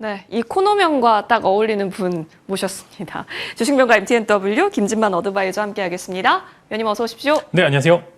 네, 이 코너명과 딱 어울리는 분 모셨습니다. 주식명가 MTNW 김진만 어드바이저 함께하겠습니다. 위원님 어서 오십시오. 네, 안녕하세요.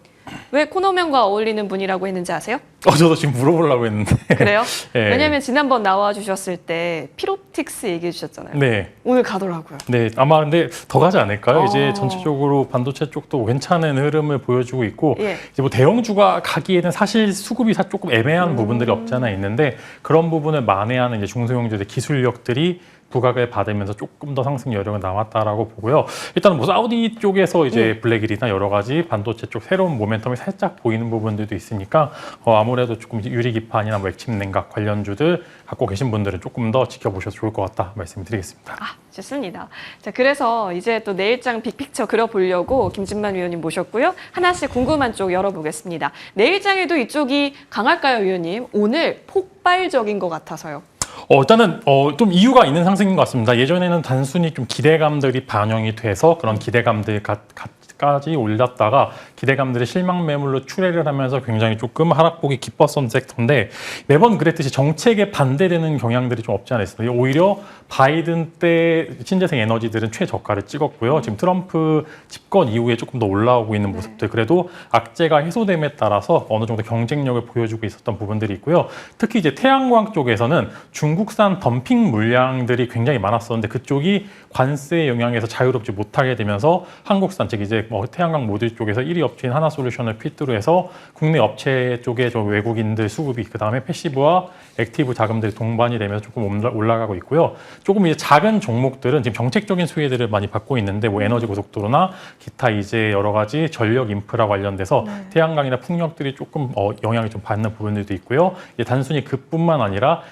왜 코너명과 어울리는 분이라고 했는지 아세요? 저도 지금 물어보려고 했는데. 그래요? 네. 왜냐하면 지난번 나와주셨을 때 피롭틱스 얘기해 주셨잖아요. 네. 오늘 가더라고요. 네, 아마 근데 더 가지 않을까요? 어. 이제 전체적으로 반도체 쪽도 괜찮은 흐름을 보여주고 있고, 예. 이제 뭐 대형주가 가기에는 사실 수급이 조금 애매한 부분들이 없지 않아 있는데, 그런 부분을 만회하는 이제 중소형주의 기술력들이 부각을 받으면서 조금 더 상승 여력은 남았다라고 보고요. 일단은 뭐 사우디 쪽에서 이제 블랙일이나 여러 가지 반도체 쪽 새로운 모멘텀이 살짝 보이는 부분들도 있으니까 아무래도 조금 유리 기판이나 뭐 액침 냉각 관련주들 갖고 계신 분들은 조금 더 지켜보셔도 좋을 것 같다 말씀드리겠습니다. 아, 좋습니다. 자, 그래서 이제 또 내일장 빅픽처 그려보려고 김진만 위원님 모셨고요. 하나씩 궁금한 쪽 열어보겠습니다. 내일장에도 이쪽이 강할까요, 위원님? 오늘 폭발적인 것 같아서요. 일단은 좀 이유가 있는 상승인 것 같습니다. 예전에는 단순히 좀 기대감들이 반영이 돼서 그런 기대감들까지 올렸다가 기대감들이 실망 매물로 출회를 하면서 굉장히 조금 하락폭이 깊었던 섹터인데 매번 그랬듯이 정책에 반대되는 경향들이 좀 없지 않아 있습니다. 오히려 바이든 때 신재생 에너지들은 최저가를 찍었고요. 지금 트럼프 집권 이후에 조금 더 올라오고 있는 모습들 그래도 악재가 해소됨에 따라서 어느 정도 경쟁력을 보여주고 있었던 부분들이 있고요. 특히 이제 태양광 쪽에서는 중국산 덤핑 물량들이 굉장히 많았었는데 그쪽이 관세 영향에서 자유롭지 못하게 되면서 한국산 즉 이제 태양광 모듈 쪽에서 1위 업체인 하나솔루션을 필두로 해서 국내 업체 쪽에 저 외국인들 수급이 그다음에 패시브와 액티브 자금들이 동반이 되면서 조금 올라가고 있고요. 조금 이제 작은 종목들은 지금 정책적인 수혜들을 많이 받고 있는데 뭐 에너지 고속도로나 기타 이제 여러 가지 전력 인프라 관련돼서 태양광이나 풍력들이 조금 영향을 좀 받는 부분들도 있고요. 이제 단순히 그뿐만 아니라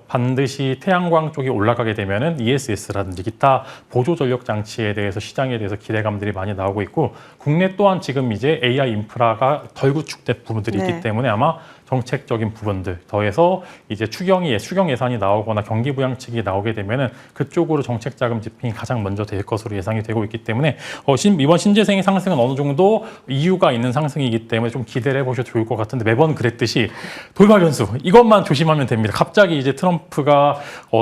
반드시 태양광 쪽이 올라가게 되면은 ESS라든지 기타 보조 전력 장치에 대해서 시장에 대해서 기대감들이 많이 나오고 있고 국내 또한 지금 이제 AI 인프라가 덜 구축된 부분들이 있기 때문에 아마 정책적인 부분들 더해서 이제 추경 예산이 나오거나 경기 부양책이 나오게 되면은 그쪽으로 정책 자금 집행이 가장 먼저 될 것으로 예상이 되고 있기 때문에 이번 신재생의 상승은 어느 정도 이유가 있는 상승이기 때문에 좀 기대를 해보셔도 좋을 것 같은데 매번 그랬듯이 돌발 변수 이것만 조심하면 됩니다. 갑자기 이제 트럼프가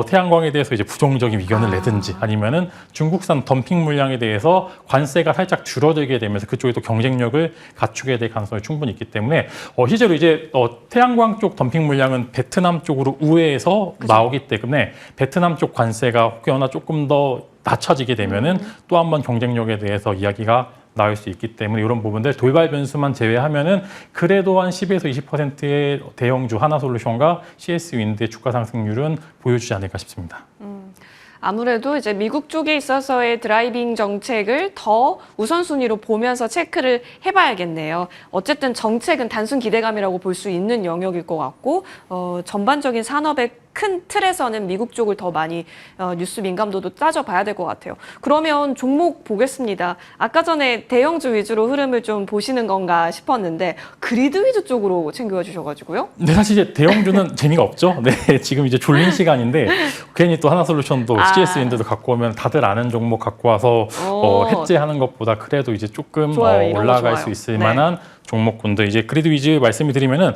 태양광에 대해서 이제 부정적인 의견을 내든지 아니면은 중국산 덤핑 물량에 대해서 관세가 살짝 줄어들게 되면서 그쪽에 또 경쟁력을 갖추게 될 가능성이 충분히 있기 때문에 실제로 이제 태양광 쪽 덤핑 물량은 베트남 쪽으로 우회해서 나오기 때문에 베트남 쪽 관세가 혹여나 조금 더 낮춰지게 되면은 또 한 번 경쟁력에 대해서 이야기가 나올 수 있기 때문에 이런 부분들 돌발 변수만 제외하면은 그래도 한 10에서 20%의 대형주 하나솔루션과 CS 윈드의 주가 상승률은 보여주지 않을까 싶습니다. 아무래도 이제 미국 쪽에 있어서의 드라이빙 정책을 더 우선순위로 보면서 체크를 해봐야겠네요. 어쨌든 정책은 단순 기대감이라고 볼 수 있는 영역일 것 같고 전반적인 산업의 큰 틀에서는 미국 쪽을 더 많이 뉴스 민감도도 따져봐야 될 것 같아요. 그러면 종목 보겠습니다. 아까 전에 대형주 위주로 흐름을 좀 보시는 건가 싶었는데 그리드 위주 쪽으로 챙겨와 주셔가지고요. 네, 사실 이제 대형주는 재미가 없죠. 네, 지금 이제 졸린 시간인데 괜히 또 하나솔루션도 CS 윈드도 갖고 오면 다들 아는 종목 갖고 와서 해지하는 것보다 그래도 이제 조금 좋아요, 올라갈 좋아요. 수 있을 만한 종목군들 이제 그리드 위즈 말씀을 드리면은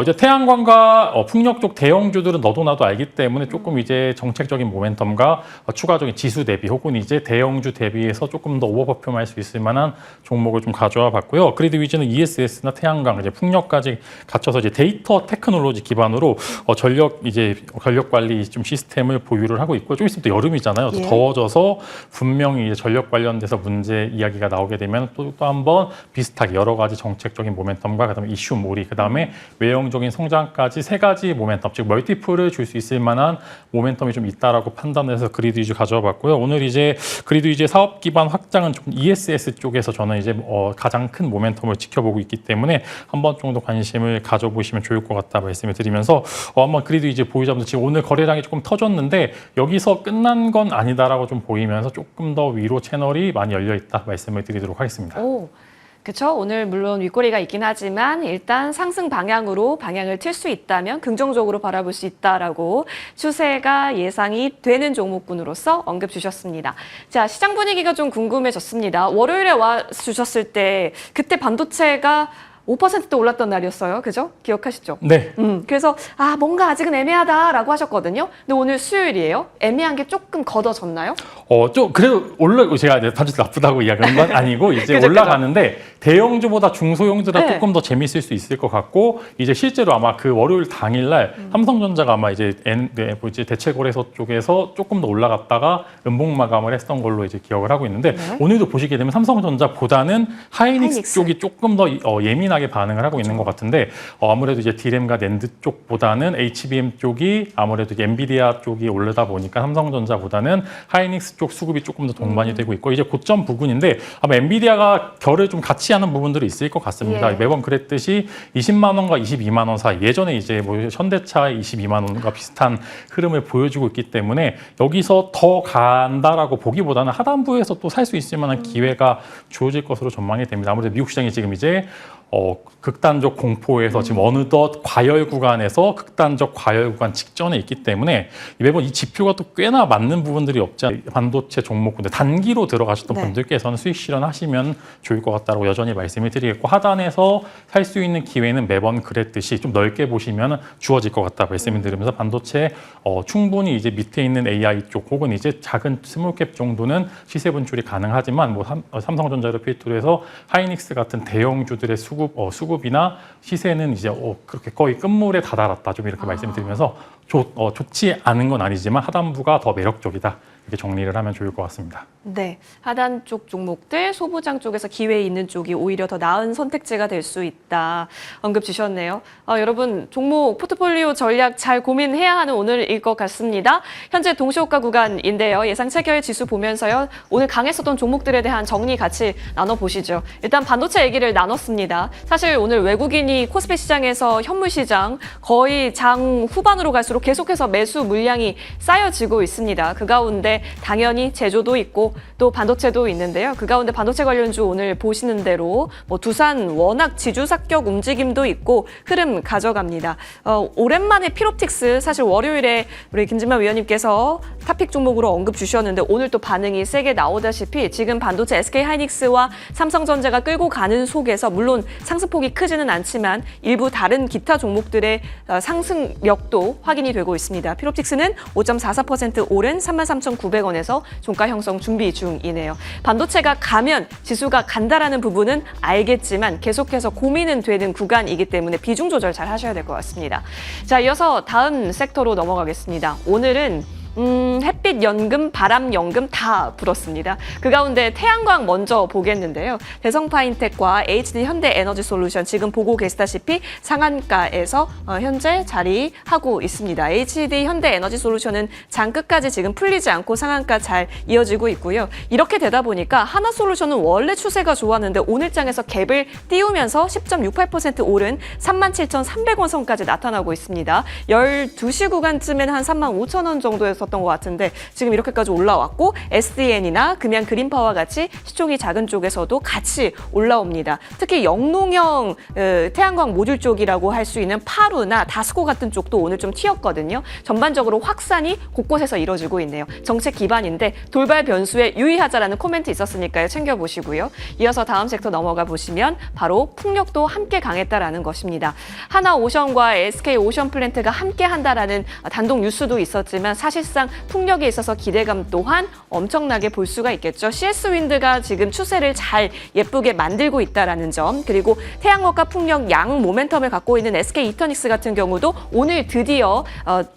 이제 태양광과 풍력 쪽 대형주들은 너도 나도 알기 때문에 조금 이제 정책적인 모멘텀과 추가적인 지수 대비 혹은 이제 대형주 대비해서 조금 더 오버퍼폼할 수 있을 만한 종목을 좀 가져와 봤고요. 그리드 위즈는 ESS나 태양광 이제 풍력까지 갖춰서 이제 데이터 테크놀로지 기반으로 전력 관리 좀 시스템을 보유를 하고 있고 좀 있으면 또 여름이잖아요. 또 더워져서 분명히 이제 전력 관련돼서 문제 이야기가 나오게 되면 또 한번 비슷하게 여러 가지 정책적인 모멘텀과 그다음에 이슈몰이 그다음에 외형적인 성장까지 세 가지 모멘텀 즉 멀티플을 줄 수 있을 만한 모멘텀이 좀 있다라고 판단해서 그리드 위즈 가져와 봤고요. 오늘 이제 그리드 위즈의 사업 기반 확장은 좀 ESS 쪽에서 저는 이제 가장 큰 모멘텀을 지켜보고 있기 때문에 한 번 정도 관심을 가져보시면 좋을 것 같다 말씀을 드리면서 한번 그리드 위즈 보유자분들 지금 오늘 거래량이 조금 터졌는데 여기서 끝난 건 아니다라고 좀 보이면서 조금 더 위로 채널이 많이 열려 있다 말씀을 드리도록 하겠습니다. 그렇죠. 오늘 물론 윗꼬리가 있긴 하지만 일단 상승 방향으로 방향을 틀 수 있다면 긍정적으로 바라볼 수 있다라고 추세가 예상이 되는 종목군으로서 언급 주셨습니다. 자, 시장 분위기가 좀 궁금해졌습니다. 월요일에 와 주셨을 때 그때 반도체가 5%도 올랐던 날이었어요. 그죠? 기억하시죠? 네. 그래서 뭔가 아직은 애매하다라고 하셨거든요. 근데 오늘 수요일이에요. 애매한 게 조금 걷어졌나요? 좀 그래도 제가 이제 단지 나쁘다고 이야기하는 건 아니고 이제 그죠, 올라가는데 대형주보다 중소형주가 네. 조금 더 재밌을 수 있을 것 같고 이제 실제로 아마 그 월요일 당일날 삼성전자가 아마 이제 대체거래소 쪽에서 조금 더 올라갔다가 음봉 마감을 했던 걸로 이제 기억을 하고 있는데 네. 오늘도 보시게 되면 삼성전자보다는 하이닉스 하이닉스. 쪽이 조금 더 예민하게 반응을 하고 있는 것 같은데 아무래도 이제 D램과 낸드 쪽보다는 HBM 쪽이 아무래도 이제 엔비디아 쪽이 오르다 보니까 삼성전자보다는 하이닉스 쪽 수급이 조금 더 동반이 되고 있고 이제 고점 부근인데 아마 엔비디아가 결을 좀 같이 하는 부분들이 있을 것 같습니다. 예. 매번 그랬듯이 20만 원과 22만 원 사이 예전에 이제 뭐 현대차의 22만 원과 비슷한 흐름을 보여주고 있기 때문에 여기서 더 간다라고 보기보다는 하단부에서 또 살 수 있을 만한 기회가 주어질 것으로 전망이 됩니다. 아무래도 미국 시장이 지금 이제 극단적 공포에서 지금 어느덧 과열 구간에서 극단적 과열 구간 직전에 있기 때문에 매번 이 지표가 또 꽤나 맞는 부분들이 없지 않아요. 반도체 종목 근데 단기로 들어가셨던 네. 분들께서는 수익 실현하시면 좋을 것 같다고 여전히 말씀을 드리겠고 하단에서 살 수 있는 기회는 매번 그랬듯이 좀 넓게 보시면 주어질 것 같다 말씀을 드리면서 반도체 충분히 이제 밑에 있는 AI 쪽 혹은 이제 작은 스몰캡 정도는 시세 분출이 가능하지만 뭐 삼성전자를 필두로 해서 하이닉스 같은 대형주들의 수급이나 시세는 이제 그렇게 거의 끝물에 다다랐다 좀 이렇게 말씀드리면서 좋지 않은 건 아니지만 하단부가 더 매력적이다 이렇게 정리를 하면 좋을 것 같습니다. 네, 하단 쪽 종목들, 소부장 쪽에서 기회 있는 쪽이 오히려 더 나은 선택지가 될 수 있다. 언급 주셨네요. 여러분, 종목 포트폴리오 전략 잘 고민해야 하는 오늘일 것 같습니다. 현재 동시호가 구간인데요. 예상 체결 지수 보면서요. 오늘 강했었던 종목들에 대한 정리 같이 나눠보시죠. 일단 반도체 얘기를 나눴습니다. 사실 오늘 외국인이 코스피 시장에서 현물 시장 거의 장 후반으로 갈수록 계속해서 매수 물량이 쌓여지고 있습니다. 그 가운데 당연히 제조도 있고 또 반도체도 있는데요. 그 가운데 반도체 관련주 오늘 보시는 대로 뭐 두산 워낙 지주삭격 움직임도 있고 흐름 가져갑니다. 오랜만에 필옵틱스 사실 월요일에 우리 김진만 위원님께서 탑픽 종목으로 언급 주셨는데 오늘 또 반응이 세게 나오다시피 지금 반도체 SK하이닉스와 삼성전자가 끌고 가는 속에서 물론 상승폭이 크지는 않지만 일부 다른 기타 종목들의 상승력도 확인이 되고 있습니다. 필옵틱스는 5.44% 오른 33,900원에서 종가 형성 준비 중이네요. 반도체가 가면 지수가 간다라는 부분은 알겠지만 계속해서 고민은 되는 구간이기 때문에 비중 조절 잘 하셔야 될 것 같습니다. 자, 이어서 다음 섹터로 넘어가겠습니다. 오늘은 햇빛 연금, 바람 연금 다 불었습니다. 그 가운데 태양광 먼저 보겠는데요. 대성파인텍과 HD 현대에너지솔루션 지금 보고 계시다시피 상한가에서 현재 자리하고 있습니다. HD 현대에너지솔루션은 장 끝까지 지금 풀리지 않고 상한가 잘 이어지고 있고요. 이렇게 되다 보니까 하나솔루션은 원래 추세가 좋았는데 오늘 장에서 갭을 띄우면서 10.68% 오른 37,300원 선까지 나타나고 있습니다. 12시 구간쯤에는 한 35,000원 정도에서 것 같은데 지금 이렇게까지 올라왔고 SDN이나 금양 그린파와 같이 시총이 작은 쪽에서도 같이 올라옵니다. 특히 영농형 태양광 모듈 쪽이라고 할 수 있는 파루나 다스코 같은 쪽도 오늘 좀 튀었거든요. 전반적으로 확산이 곳곳에서 이뤄지고 있네요. 정책 기반인데 돌발 변수에 유의하자라는 코멘트 있었으니까요. 챙겨보시고요. 이어서 다음 섹터 넘어가 보시면 바로 풍력도 함께 강했다라는 것입니다. 하나오션과 SK오션플랜트가 함께 한다라는 단독 뉴스도 있었지만 사실상 풍력에 있어서 기대감 또한 엄청나게 볼 수가 있겠죠. CS윈드가 지금 추세를 잘 예쁘게 만들고 있다라는 점, 그리고 태양광과 풍력 양 모멘텀을 갖고 있는 SK이터닉스 같은 경우도 오늘 드디어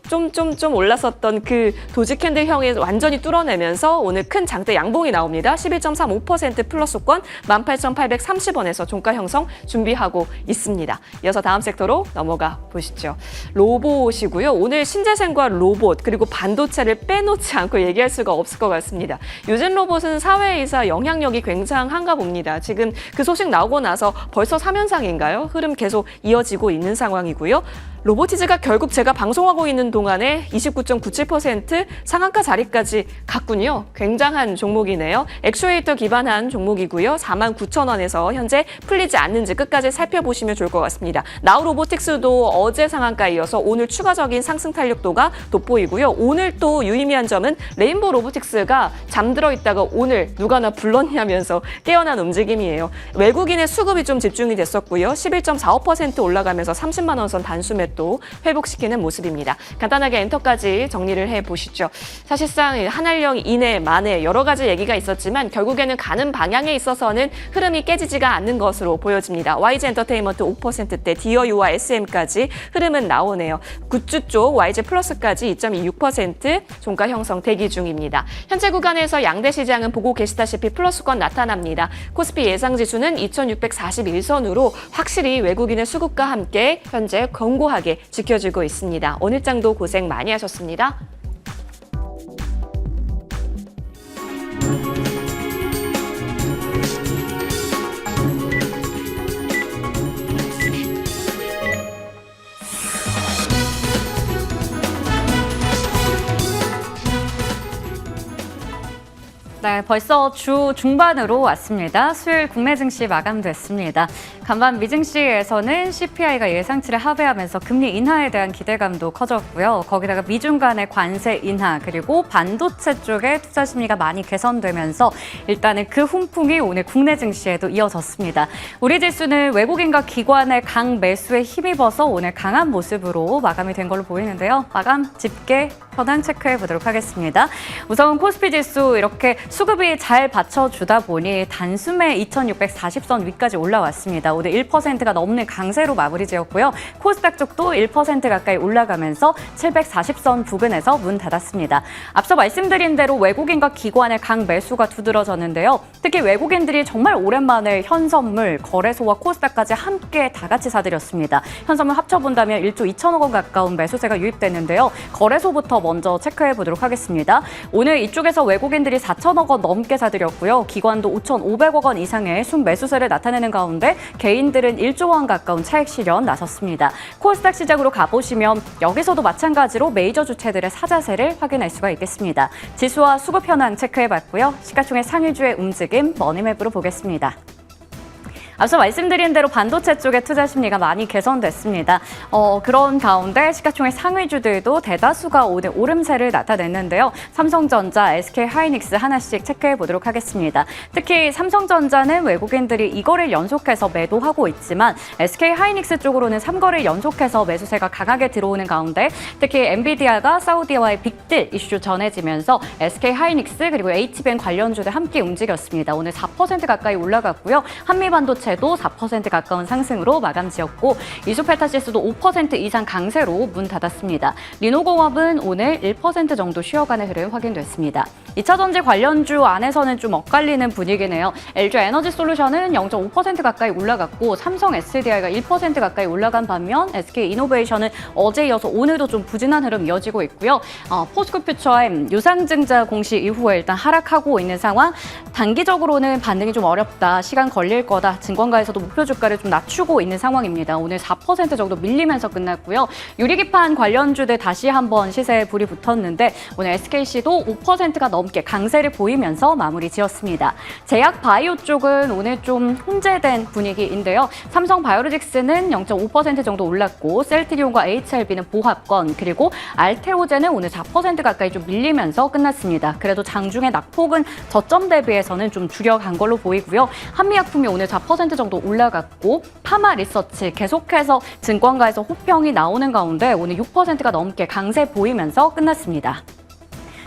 좀 올랐었던 그 도지 캔들형에 완전히 뚫어내면서 오늘 큰 장대 양봉이 나옵니다. 11.35% 플러스권 18,830원에서 종가 형성 준비하고 있습니다. 이어서 다음 섹터로 넘어가 보시죠. 로봇이고요. 오늘 신재생과 로봇 그리고 반도체를 빼놓지 않고 얘기할 수가 없을 것 같습니다. 유진 로봇은 사회이사 영향력이 굉장한가 봅니다. 지금 그 소식 나오고 나서 벌써 3연상인가요? 흐름 계속 이어지고 있는 상황이고요. 로보티즈가 결국 제가 방송하고 있는 동안에 29.97% 상한가 자리까지 갔군요. 굉장한 종목이네요. 액추에이터 기반한 종목이고요. 49,000원에서 현재 풀리지 않는지 끝까지 살펴보시면 좋을 것 같습니다. 나우 로보틱스도 어제 상한가에 이어서 오늘 추가적인 상승 탄력도가 돋보이고요. 오늘 또 유의미한 점은 레인보우 로보틱스가 잠들어 있다가 오늘 누가 나 불렀냐면서 깨어난 움직임이에요. 외국인의 수급이 좀 집중이 됐었고요. 11.45% 올라가면서 30만 원 선 단수 매도 회복시키는 모습입니다. 간단하게 엔터까지 정리를 해보시죠. 사실상 한알령 이내 만에 여러 가지 얘기가 있었지만 결국에는 가는 방향에 있어서는 흐름이 깨지지가 않는 것으로 보여집니다. YG 엔터테인먼트 5%대, 디어유와 SM까지 흐름은 나오네요. 굿즈 쪽 YG 플러스까지 2.26% 종가 형성 대기 중입니다. 현재 구간에서 양대 시장은 보고 계시다시피 플러스권 나타납니다. 코스피 예상지수는 2641선으로 확실히 외국인의 수급과 함께 현재 견고하게 지켜지고 있습니다. 오늘 장도 고생 많이 하셨습니다. 네, 벌써 주 중반으로 왔습니다. 수요일 국내 증시 마감됐습니다. 간밤 미증시에서는 CPI가 예상치를 하회하면서 금리 인하에 대한 기대감도 커졌고요. 거기다가 미중 간의 관세 인하 그리고 반도체 쪽의 투자 심리가 많이 개선되면서 일단은 그 훈풍이 오늘 국내 증시에도 이어졌습니다. 우리 지수는 외국인과 기관의 강 매수에 힘입어서 오늘 강한 모습으로 마감이 된 걸로 보이는데요. 마감 집계 현황 체크해 보도록 하겠습니다. 우선 코스피 지수 이렇게 수급이 잘 받쳐주다 보니 단숨에 2640선 위까지 올라왔습니다. 오늘 1%가 넘는 강세로 마무리 지었고요. 코스닥 쪽도 1% 가까이 올라가면서 740선 부근에서 문 닫았습니다. 앞서 말씀드린 대로 외국인과 기관의 강 매수가 두드러졌는데요. 특히 외국인들이 정말 오랜만에 현선물, 거래소와 코스닥까지 함께 다 같이 사들였습니다. 현선물 합쳐본다면 1조 2천억 원 가까운 매수세가 유입됐는데요. 거래소부터 먼저 체크해 보도록 하겠습니다. 오늘 이쪽에서 외국인들이 4천억 원 넘게 사들였고요. 기관도 5,500억 원 이상의 순매수세를 나타내는 가운데 개인들은 1조 원 가까운 차익 실현 나섰습니다. 코스닥 시장으로 가보시면 여기서도 마찬가지로 메이저 주체들의 사자세를 확인할 수가 있겠습니다. 지수와 수급 현황 체크해봤고요. 시가총액 상위주의 움직임 머니맵으로 보겠습니다. 앞서 말씀드린 대로 반도체 쪽의 투자 심리가 많이 개선됐습니다. 그런 가운데 시가총액 상위주들도 대다수가 오늘 오름세를 나타냈는데요. 삼성전자, SK하이닉스 하나씩 체크해 보도록 하겠습니다. 특히 삼성전자는 외국인들이 2거래를 연속해서 매도하고 있지만 SK하이닉스 쪽으로는 3거래를 연속해서 매수세가 강하게 들어오는 가운데 특히 엔비디아가 사우디와의 빅딜 이슈 전해지면서 SK하이닉스 그리고 HBM 관련주들 함께 움직였습니다. 오늘 4% 가까이 올라갔고요. 한미반도체 도 4% 가까운 상승으로 마감 지었고 이수페타시스도 5% 이상 강세로 문 닫았습니다. 리노공업은 오늘 1% 정도 쉬어가는 흐름 확인됐습니다. 2차전지 관련주 안에서는 좀 엇갈리는 분위기네요. LG 에너지솔루션은 0.5% 가까이 올라갔고 삼성 SDI가 1% 가까이 올라간 반면 SK이노베이션은 어제 이어서 오늘도 좀 부진한 흐름 이어지고 있고요. 포스코퓨처엠 유상증자 공시 이후에 일단 하락하고 있는 상황. 단기적으로는 반등이 좀 어렵다. 시간 걸릴 거다. 증권가에서도 목표 주가를 좀 낮추고 있는 상황입니다. 오늘 4% 정도 밀리면서 끝났고요. 유리기판 관련주들 다시 한번 시세에 불이 붙었는데 오늘 SKC도 5%가 넘게 강세를 보이면서 마무리 지었습니다. 제약 바이오 쪽은 오늘 좀 혼재된 분위기인데요. 삼성 바이오로직스는 0.5% 정도 올랐고 셀트리온과 HLB는 보합권 그리고 알테오제는 오늘 4% 가까이 좀 밀리면서 끝났습니다. 그래도 장중에 낙폭은 저점 대비해서는 좀 줄여간 걸로 보이고요. 한미약품이 오늘 4% 정도 올라갔고 파마 리서치 계속해서 증권가에서 호평이 나오는 가운데 오늘 6%가 넘게 강세 보이면서 끝났습니다.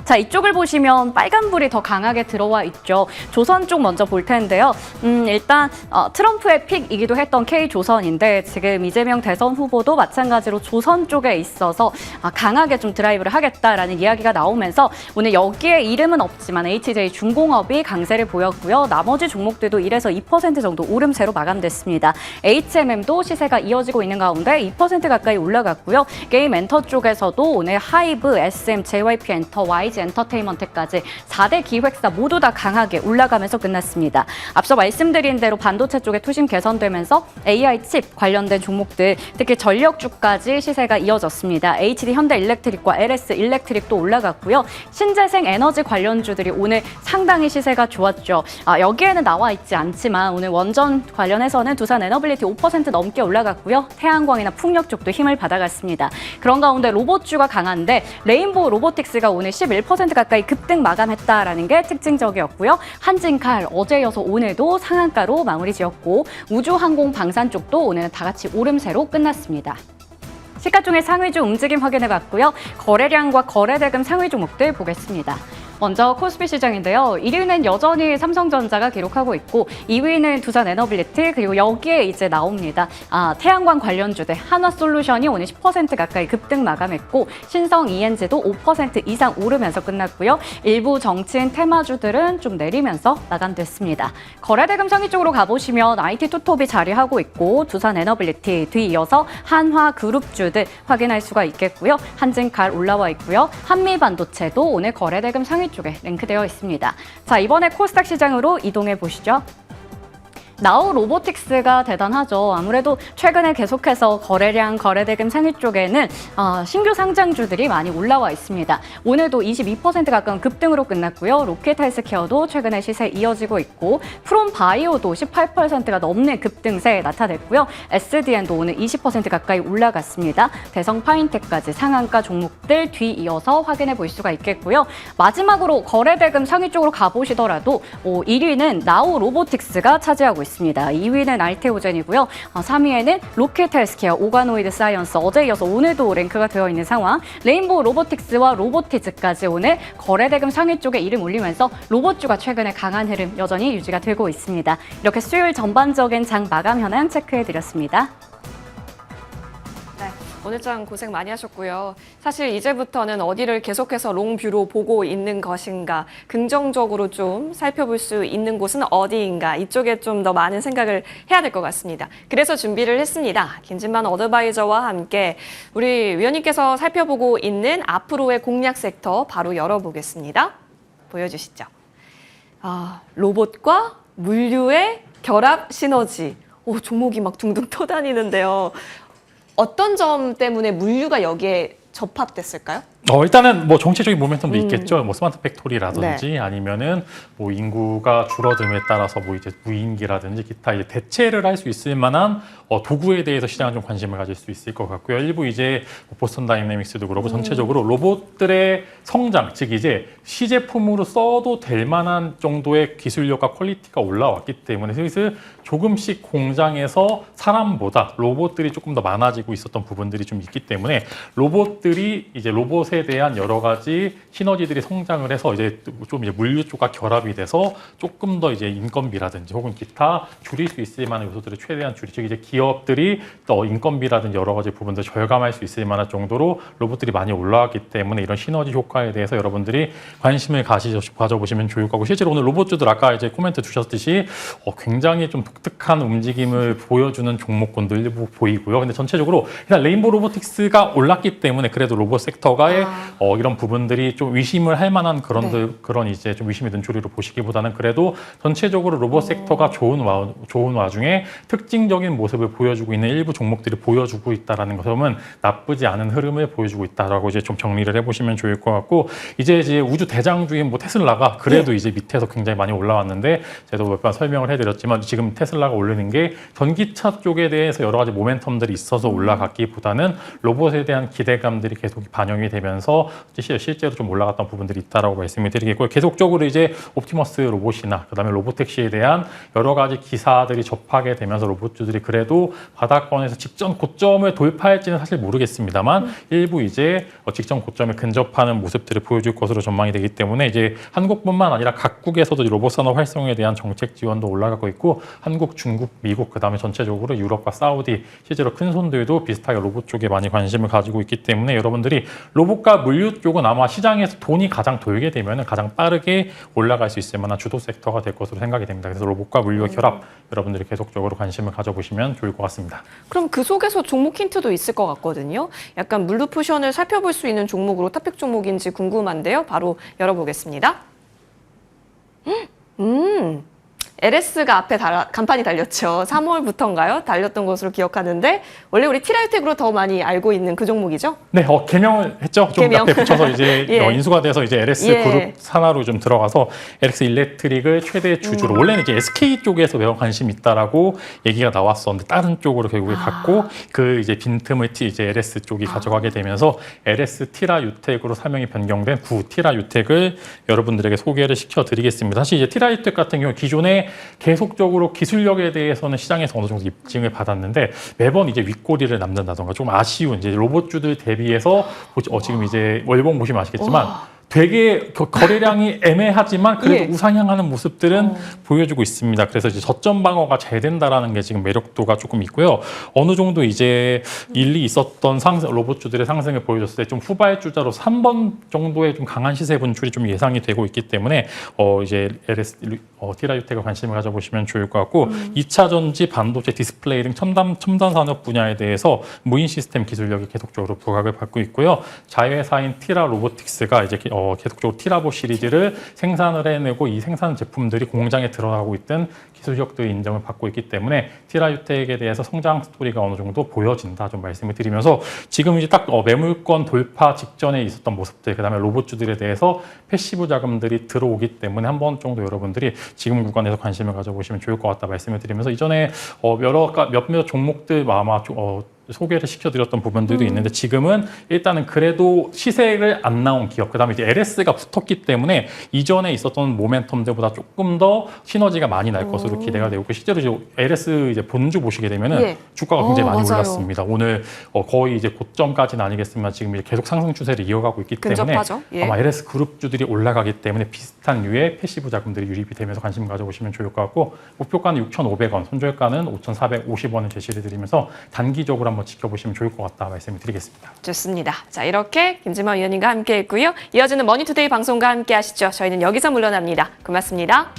자, 이쪽을 보시면 빨간불이 더 강하게 들어와 있죠. 조선 쪽 먼저 볼 텐데요. 일단 트럼프의 픽이기도 했던 K조선인데 지금 이재명 대선 후보도 마찬가지로 조선 쪽에 있어서 강하게 좀 드라이브를 하겠다라는 이야기가 나오면서 오늘 여기에 이름은 없지만 HJ중공업이 강세를 보였고요. 나머지 종목들도 1에서 2% 정도 오름세로 마감됐습니다. HMM도 시세가 이어지고 있는 가운데 2% 가까이 올라갔고요. 게임 엔터 쪽에서도 오늘 하이브, SM, JYP 엔터, YG LG 엔터테인먼트까지 4대 기획사 모두 다 강하게 올라가면서 끝났습니다. 앞서 말씀드린 대로 반도체 쪽에 투심 개선되면서 AI 칩 관련된 종목들, 특히 전력주까지 시세가 이어졌습니다. HD 현대일렉트릭과 LS 일렉트릭도 올라갔고요. 신재생 에너지 관련주들이 오늘 상당히 시세가 좋았죠. 여기에는 나와 있지 않지만 오늘 원전 관련해서는 두산 에너빌리티 5% 넘게 올라갔고요. 태양광이나 풍력 쪽도 힘을 받아갔습니다. 그런 가운데 로봇주가 강한데 레인보우 로보틱스가 오늘 11% 가까이 급등 마감했다라는 게 특징적이었고요. 한진칼 어제 이어서 오늘도 상한가로 마무리 지었고 우주항공 방산 쪽도 오늘은 다 같이 오름세로 끝났습니다. 시가총액 상위주 움직임 확인해봤고요. 거래량과 거래대금 상위 종목들 보겠습니다. 먼저 코스피 시장인데요. 1위는 여전히 삼성전자가 기록하고 있고 2위는 두산 에너빌리티, 그리고 여기에 이제 나옵니다. 태양광 관련주들 한화솔루션이 오늘 10% 가까이 급등 마감했고 신성 ENG도 5% 이상 오르면서 끝났고요. 일부 정치인 테마주들은 좀 내리면서 마감됐습니다. 거래대금 상위 쪽으로 가보시면 IT 투톱이 자리하고 있고 두산 에너빌리티 뒤이어서 한화그룹주들 확인할 수가 있겠고요. 한진칼 올라와 있고요. 한미반도체도 오늘 거래대금 상위 쪽에 랭크되어 있습니다. 자, 이번에 코스닥 시장으로 이동해 보시죠. 나우 로보틱스가 대단하죠. 아무래도 최근에 계속해서 거래량, 거래대금 상위 쪽에는 신규 상장주들이 많이 올라와 있습니다. 오늘도 22% 가까운 급등으로 끝났고요. 로켓 헬스케어도 최근에 시세 이어지고 있고 프롬바이오도 18%가 넘는 급등세 나타냈고요. SDN도 오늘 20% 가까이 올라갔습니다. 대성 파인텍까지 상한가 종목들 뒤이어서 확인해 볼 수가 있겠고요. 마지막으로 거래대금 상위 쪽으로 가보시더라도 1위는 나우 로보틱스가 차지하고 있습니다. 2위는 알테오젠이고요. 3위에는 로켓 헬스케어, 오가노이드 사이언스 어제 이어서 오늘도 랭크가 되어 있는 상황. 레인보우 로보틱스와 로보티즈까지 오늘 거래대금 상위 쪽에 이름 올리면서 로봇주가 최근에 강한 흐름 여전히 유지가 되고 있습니다. 이렇게 수요일 전반적인 장 마감 현황 체크해드렸습니다. 오늘 장 고생 많이 하셨고요. 사실 이제부터는 어디를 계속해서 롱뷰로 보고 있는 것인가, 긍정적으로 좀 살펴볼 수 있는 곳은 어디인가, 이쪽에 좀 더 많은 생각을 해야 될 것 같습니다. 그래서 준비를 했습니다. 김진만 어드바이저와 함께 우리 위원님께서 살펴보고 있는 앞으로의 공략 섹터 바로 열어보겠습니다. 보여주시죠. 로봇과 물류의 결합 시너지. 종목이 막 둥둥 떠다니는데요. 어떤 점 때문에 물류가 여기에 접합됐을까요? 일단은 뭐 정치적인 모멘텀도 있겠죠. 뭐 스마트 팩토리라든지 네. 아니면은 뭐 인구가 줄어듦에 따라서 뭐 이제 무인기라든지 기타 이제 대체를 할 수 있을 만한 도구에 대해서 시장은 좀 관심을 가질 수 있을 것 같고요. 일부 이제 보스턴 다이내믹스도 그렇고 전체적으로 로봇들의 성장, 즉 이제 시제품으로 써도 될 만한 정도의 기술력과 퀄리티가 올라왔기 때문에 슬슬 조금씩 공장에서 사람보다 로봇들이 조금 더 많아지고 있었던 부분들이 좀 있기 때문에 로봇들이 이제 로봇에 대한 여러 가지 시너지들이 성장을 해서 이제 좀 이제 물류 쪽과 결합이 돼서 조금 더 이제 인건비라든지 혹은 기타 줄일 수 있을 만한 요소들을 최대한 줄이, 즉 이제 기업들이 또 인건비라든지 여러 가지 부분들 절감할 수 있을 만한 정도로 로봇들이 많이 올라왔기 때문에 이런 시너지 효과에 대해서 여러분들이 관심을 가져보시면 좋을 거고, 실제로 오늘 로봇주들 아까 이제 코멘트 주셨듯이 굉장히 좀 독특한 움직임을 보여주는 종목군도 일부 보이고요. 근데 전체적으로 일단 레인보우 로보틱스가 올랐기 때문에 그래도 로봇 섹터가의 이런 부분들이 좀 의심을 할 만한 그런 이제 좀 의심이 든 조리로 보시기보다는 그래도 전체적으로 로봇 섹터가 좋은 와중에 특징적인 모습을 보여주고 있는 일부 종목들이 보여주고 있다라는 것은 나쁘지 않은 흐름을 보여주고 있다라고 이제 좀 정리를 해보시면 좋을 것 같고, 이제 우주 대장주인 뭐 테슬라가 그래도 이제 밑에서 굉장히 많이 올라왔는데 제가 몇 번 설명을 해드렸지만 지금 테슬라가 오르는 게 전기차 쪽에 대해서 여러 가지 모멘텀들이 있어서 올라갔기보다는 로봇에 대한 기대감들이 계속 반영이 되면서 실제로 좀 올라갔던 부분들이 있다라고 말씀을 드리겠고요. 계속적으로 이제 옵티머스 로봇이나 그다음에 로보택시에 대한 여러 가지 기사들이 접하게 되면서 로봇주들이 그래도 바닥권에서 직전 고점을 돌파할지는 사실 모르겠습니다만 일부 이제 직전 고점에 근접하는 모습들을 보여줄 것으로 전망이 되기 때문에 이제 한국뿐만 아니라 각국에서도 로봇 산업 활성화에 대한 정책 지원도 올라가고 있고, 한국, 중국, 미국 그다음에 전체적으로 유럽과 사우디 실제로 큰 손들도 비슷하게 로봇 쪽에 많이 관심을 가지고 있기 때문에 여러분들이 로봇 로봇과 물류 쪽은 아마 시장에서 돈이 가장 돌게 되면 가장 빠르게 올라갈 수 있을 만한 주도 섹터가 될 것으로 생각이 됩니다. 그래서 로봇과 물류의 결합 여러분들이 계속적으로 관심을 가져보시면 좋을 것 같습니다. 그럼 그 속에서 종목 힌트도 있을 것 같거든요. 약간 물류푸션을 살펴볼 수 있는 종목으로 토픽 종목인지 궁금한데요. 바로 열어보겠습니다. LS가 앞에 간판이 달렸죠. 3월부터인가요? 달렸던 것으로 기억하는데 원래 우리 티라이텍으로 더 많이 알고 있는 그 종목이죠? 네, 개명을 했죠. 좀 개명. 앞에 붙여서 이제 예. 인수가 돼서 이제 LS 예. 그룹 산하로 좀 들어가서 LS 일렉트릭을 최대 주주로 원래는 이제 SK 쪽에서 매우 관심이 있다라고 얘기가 나왔었는데 다른 쪽으로 결국에 갔고 그 이제 빈틈을 이제 LS 쪽이 가져가게 되면서 LS 티라유텍으로 사명이 변경된 구 티라유텍을 여러분들에게 소개를 시켜드리겠습니다. 사실 이제 티라유텍 같은 경우 기존에 계속적으로 기술력에 대해서는 시장에서 어느 정도 입증을 받았는데 매번 이제 윗꼬리를 남는다던가 좀 아쉬운 이제 로봇주들 대비해서 지금 이제 월봉 보시면 아시겠지만 되게 거래량이 애매하지만 그래도 예. 우상향하는 모습들은 보여주고 있습니다. 그래서 이제 저점 방어가 잘 된다라는 게 지금 매력도가 조금 있고요. 어느 정도 이제 일리 있었던 로봇주들의 상승을 보여줬을 때 좀 후발주자로 3번 정도의 좀 강한 시세 분출이 좀 예상이 되고 있기 때문에 이제 티라유텍에 관심을 가져보시면 좋을 것 같고 2차 전지, 반도체, 디스플레이 등 첨단 산업 분야에 대해서 무인 시스템 기술력이 계속적으로 부각을 받고 있고요. 자회사인 티라 로보틱스가 이제 계속적으로 티라보 시리즈를 생산을 해내고 이 생산 제품들이 공장에 들어가고 있던 기술력들의 인정을 받고 있기 때문에 티라유텍에 대해서 성장 스토리가 어느 정도 보여진다 좀 말씀을 드리면서 지금 이제 딱 매물권 돌파 직전에 있었던 모습들 그다음에 로봇주들에 대해서 패시브 자금들이 들어오기 때문에 한 번 정도 여러분들이 지금 구간에서 관심을 가져보시면 좋을 것 같다 말씀을 드리면서 이전에 몇몇 종목들 아마 소개를 시켜드렸던 부분들도 있는데 지금은 일단은 그래도 시세를 안 나온 기업 그다음에 이제 LS가 붙었기 때문에 이전에 있었던 모멘텀들보다 조금 더 시너지가 많이 날 것으로 기대가 되고 실제로 이제 LS 이제 본주 보시게 되면은 예. 주가가 굉장히 많이 맞아요. 올랐습니다. 오늘 거의 이제 고점까지는 아니겠지만 지금 이제 계속 상승 추세를 이어가고 있기 때문에 근접하죠. 예. 아마 LS 그룹주들이 올라가기 때문에 비슷한 류의 패시브 자금들이 유입이 되면서 관심 가져보시면 좋을 것 같고 목표가는 6,500원, 손절가는 5,450원을 제시를 드리면서 단기적으로 한번 지켜보시면 좋을 것 같다 말씀을 드리겠습니다. 좋습니다. 자, 이렇게 김지만 위원님과 함께 했고요. 이어지는 머니투데이 방송과 함께 하시죠. 저희는 여기서 물러납니다. 고맙습니다.